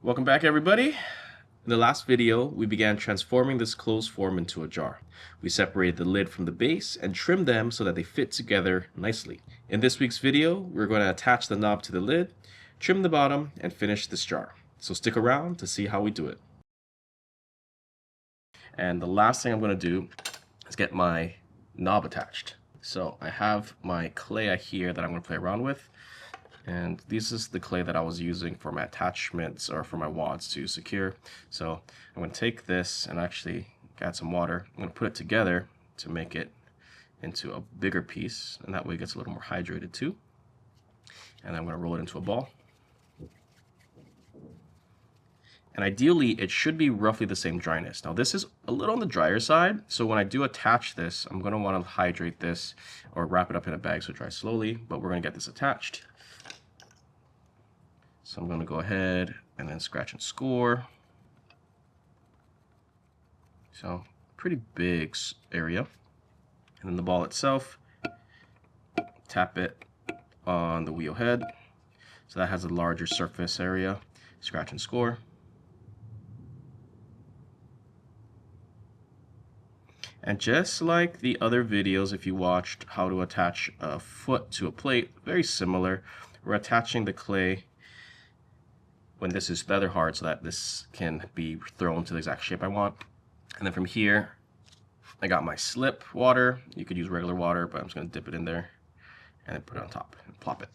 Welcome back, everybody. In the last video, we began transforming this closed form into a jar. We separated the lid from the base and trimmed them so that they fit together nicely. In this week's video, we're going to attach the knob to the lid, trim the bottom, and finish this jar. So stick around to see how we do it. And the last thing I'm going to do is get my knob attached. So I have my clay here that I'm going to play around with. And this is the clay that I was using for my attachments or for my wads to secure. So I'm going to take this and actually add some water. I'm going to put it together to make it into a bigger piece, and that way it gets a little more hydrated too. And I'm going to roll it into a ball. And ideally, it should be roughly the same dryness. Now, this is a little on the drier side, so when I do attach this, I'm going to want to hydrate this or wrap it up in a bag so it dries slowly, but we're going to get this attached. So I'm going to go ahead and then scratch and score. So pretty big area. And then the ball itself, tap it on the wheel head. So that has a larger surface area. Scratch and score. And just like the other videos, if you watched how to attach a foot to a plate, very similar. We're attaching the clay when this is feather hard so that this can be thrown to the exact shape I want. And then from here, I got my slip water. You could use regular water, but I'm just gonna dip it in there and then put it on top and plop it.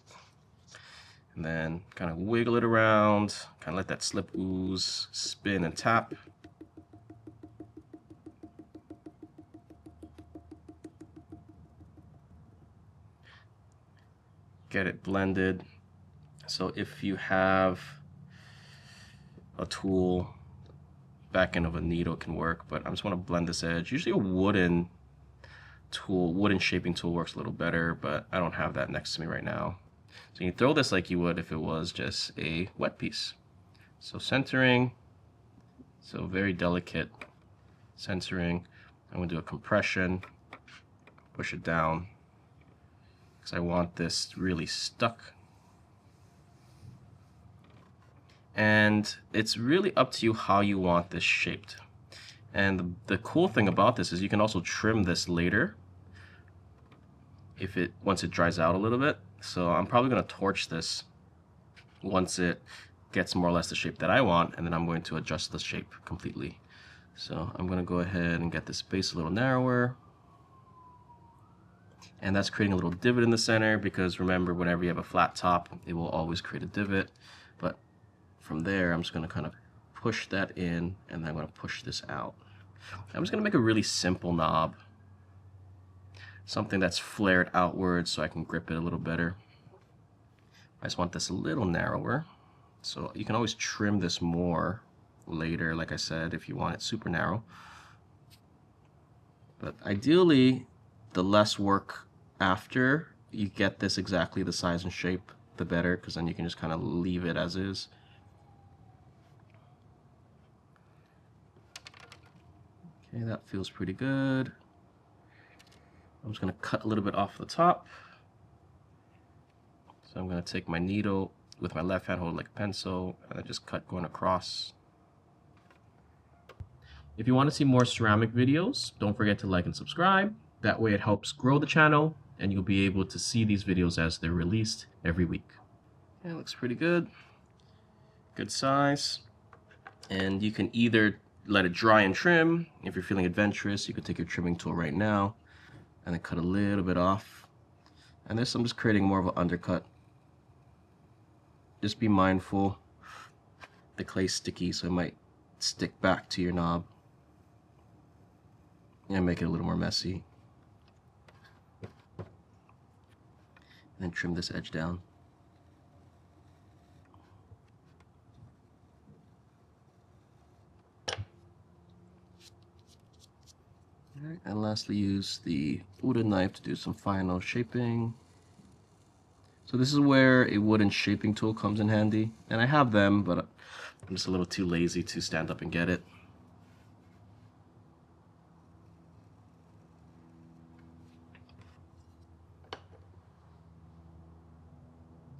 And then kind of wiggle it around, kind of let that slip ooze, spin and tap. Get it blended. So if you have a tool, back end of a needle can work, but I just want to blend this edge. Usually a wooden tool, wooden shaping tool works a little better, but I don't have that next to me right now. So you throw this like you would if it was just a wet piece. So centering, so very delicate centering. I'm going to do a compression, push it down, because I want this really stuck. And it's really up to you how you want this shaped. And the cool thing about this is you can also trim this later once it dries out a little bit. So I'm probably going to torch this once it gets more or less the shape that I want, and then I'm going to adjust the shape completely. So I'm going to go ahead and get this base a little narrower. And that's creating a little divot in the center, because remember, whenever you have a flat top, it will always create a divot. But from there, I'm just going to kind of push that in, and then I'm going to push this out. I'm just going to make a really simple knob, something that's flared outwards so I can grip it a little better. I just want this a little narrower, so you can always trim this more later, like I said, if you want it super narrow. But ideally, the less work after you get this exactly the size and shape, the better, because then you can just kind of leave it as is. Okay, that feels pretty good. I'm just going to cut a little bit off the top. So I'm going to take my needle with my left hand, hold it like a pencil, and then just cut going across. If you want to see more ceramic videos, don't forget to like and subscribe. That way it helps grow the channel, and you'll be able to see these videos as they're released every week. Yeah, it looks pretty good. Good size. And you can either let it dry and trim. If you're feeling adventurous, you could take your trimming tool right now and then cut a little bit off. And this, I'm just creating more of an undercut. Just be mindful. The clay's sticky, so it might stick back to your knob and make it a little more messy. And then trim this edge down. Alright, and lastly, use the wooden knife to do some final shaping. So this is where a wooden shaping tool comes in handy, and I have them, but I'm just a little too lazy to stand up and get it.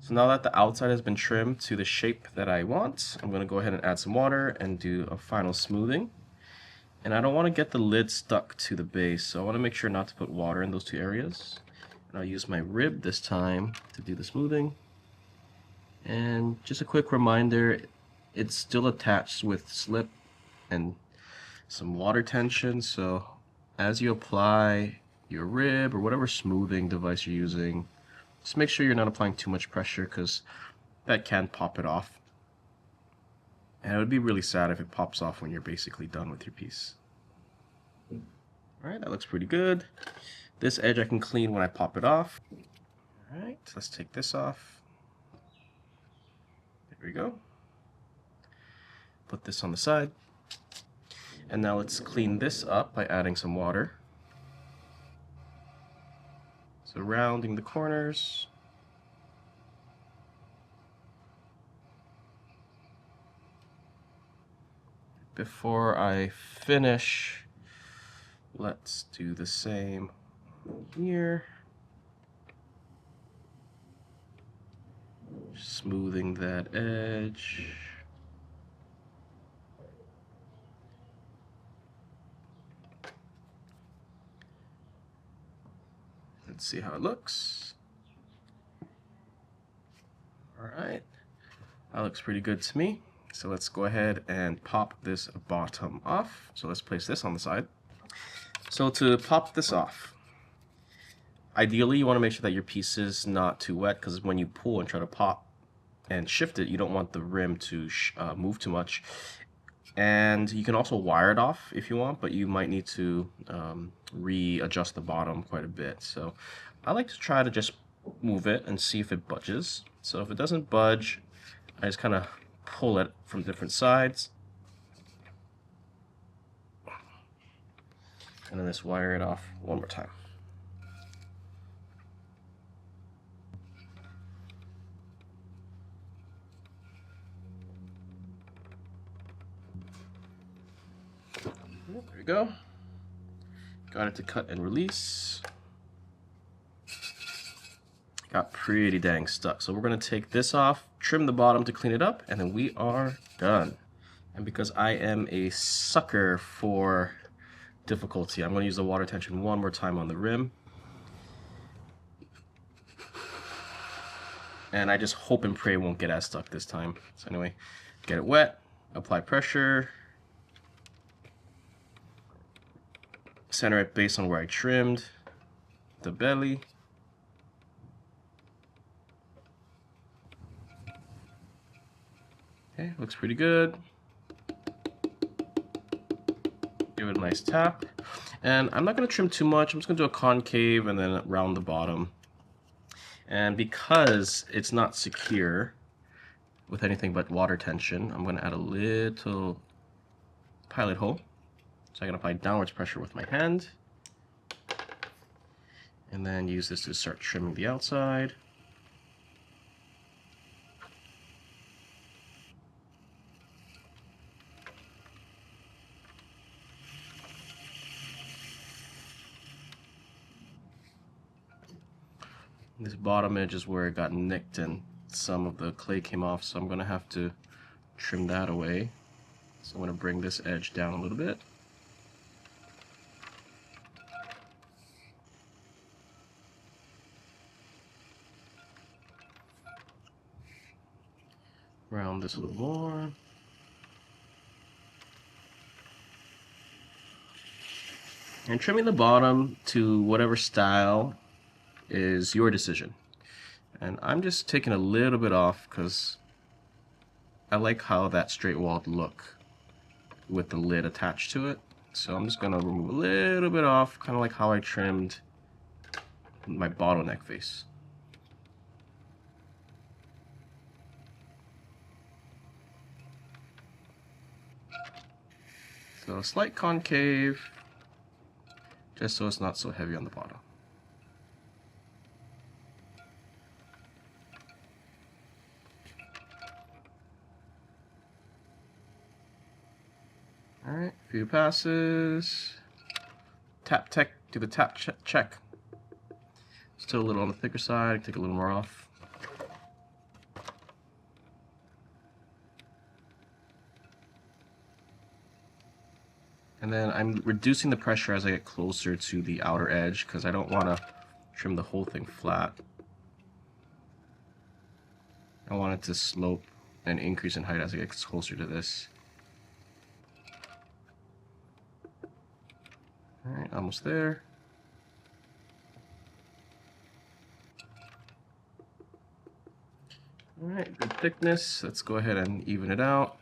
So now that the outside has been trimmed to the shape that I want, I'm going to go ahead and add some water and do a final smoothing. And I don't want to get the lid stuck to the base, so I want to make sure not to put water in those two areas. And I'll use my rib this time to do the smoothing. And just a quick reminder, it's still attached with slip and some water tension, so as you apply your rib or whatever smoothing device you're using, just make sure you're not applying too much pressure, because that can pop it off. And it would be really sad if it pops off when you're basically done with your piece. Alright, that looks pretty good. This edge I can clean when I pop it off. Alright, let's take this off. There we go. Put this on the side. And now let's clean this up by adding some water. So rounding the corners. Before I finish, let's do the same here. Smoothing that edge. Let's see how it looks. Alright, that looks pretty good to me. So let's go ahead and pop this bottom off. So let's place this on the side. So to pop this off, ideally you want to make sure that your piece is not too wet, because when you pull and try to pop and shift it, you don't want the rim to move too much. And you can also wire it off if you want, but you might need to readjust the bottom quite a bit. So I like to try to just move it and see if it budges. So if it doesn't budge, I just kind of pull it from different sides. And then just wire it off one more time. There we go. Got it to cut and release. Got pretty dang stuck. So we're going to take this off, trim the bottom to clean it up, and then we are done. And because I am a sucker for difficulty, I'm going to use the water tension one more time on the rim. And I just hope and pray it won't get as stuck this time. So anyway, get it wet, apply pressure, center it based on where I trimmed the belly. Okay, looks pretty good. Give it a nice tap. And I'm not going to trim too much. I'm just going to do a concave and then round the bottom. And because it's not secure with anything but water tension, I'm going to add a little pilot hole. So I can apply downwards pressure with my hand. And then use this to start trimming the outside. This bottom edge is where it got nicked and some of the clay came off, so I'm going to have to trim that away. So I'm going to bring this edge down a little bit. Round this a little more. And trimming the bottom to whatever style is your decision. And I'm just taking a little bit off because I like how that straight walled look with the lid attached to it. So I'm just going to remove a little bit off, kind of like how I trimmed my bottleneck face. So a slight concave, just so it's not so heavy on the bottom. Alright, few passes. Tap tech, do the tap check. Still a little on the thicker side, take a little more off. And then I'm reducing the pressure as I get closer to the outer edge because I don't want to trim the whole thing flat. I want it to slope and increase in height as it gets closer to this. Alright, almost there. Alright, good thickness. Let's go ahead and even it out.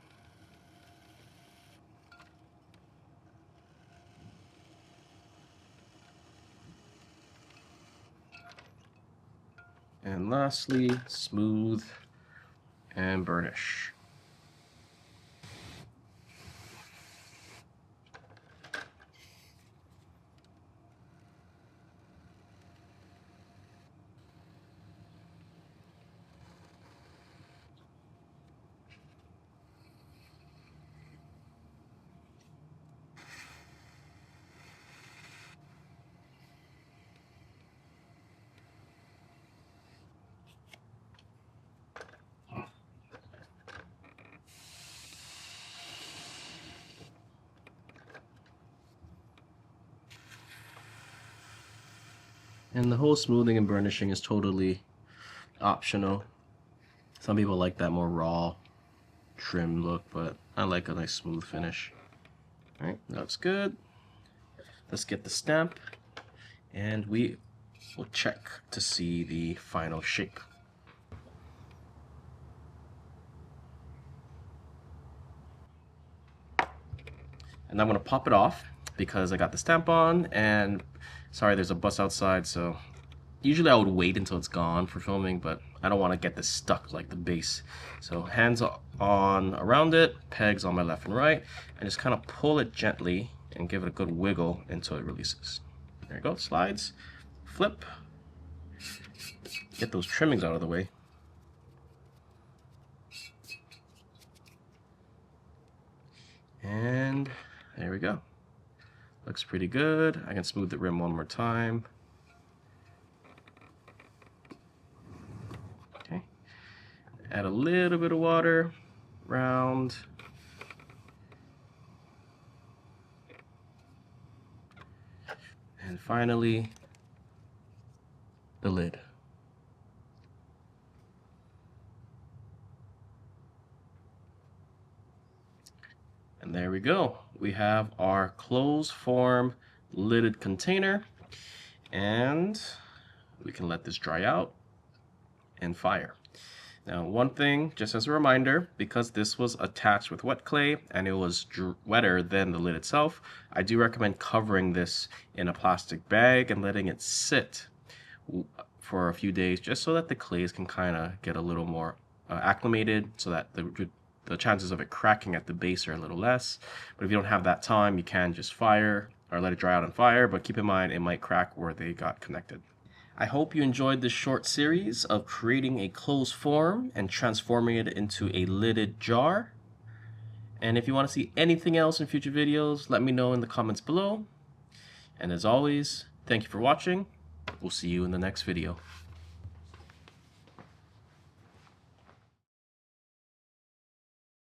And lastly, smooth and burnish. And the whole smoothing and burnishing is totally optional. Some people like that more raw, trim look, but I like a nice smooth finish. Alright, that's good. Let's get the stamp, and we will check to see the final shape. And I'm going to pop it off because I got the stamp on, and sorry there's a bus outside, so usually I would wait until it's gone for filming, but I don't want to get this stuck like the base. So hands on around it, pegs on my left and right, and just kind of pull it gently and give it a good wiggle until it releases. There you go, slides, flip, get those trimmings out of the way. And there we go. Looks pretty good. I can smooth the rim one more time. Okay. Add a little bit of water, round. And finally, the lid. And there we go. We have our closed form lidded container, and we can let this dry out and fire. Now, one thing, just as a reminder, because this was attached with wet clay and it was wetter than the lid itself, I do recommend covering this in a plastic bag and letting it sit for a few days just so that the clays can kind of get a little more acclimated, so that the chances of it cracking at the base are a little less. But if you don't have that time, you can just fire or let it dry out on fire, but keep in mind it might crack where they got connected. I hope you enjoyed this short series of creating a closed form and transforming it into a lidded jar. And if you want to see anything else in future videos, let me know in the comments below. And as always, thank you for watching. We'll see you in the next video.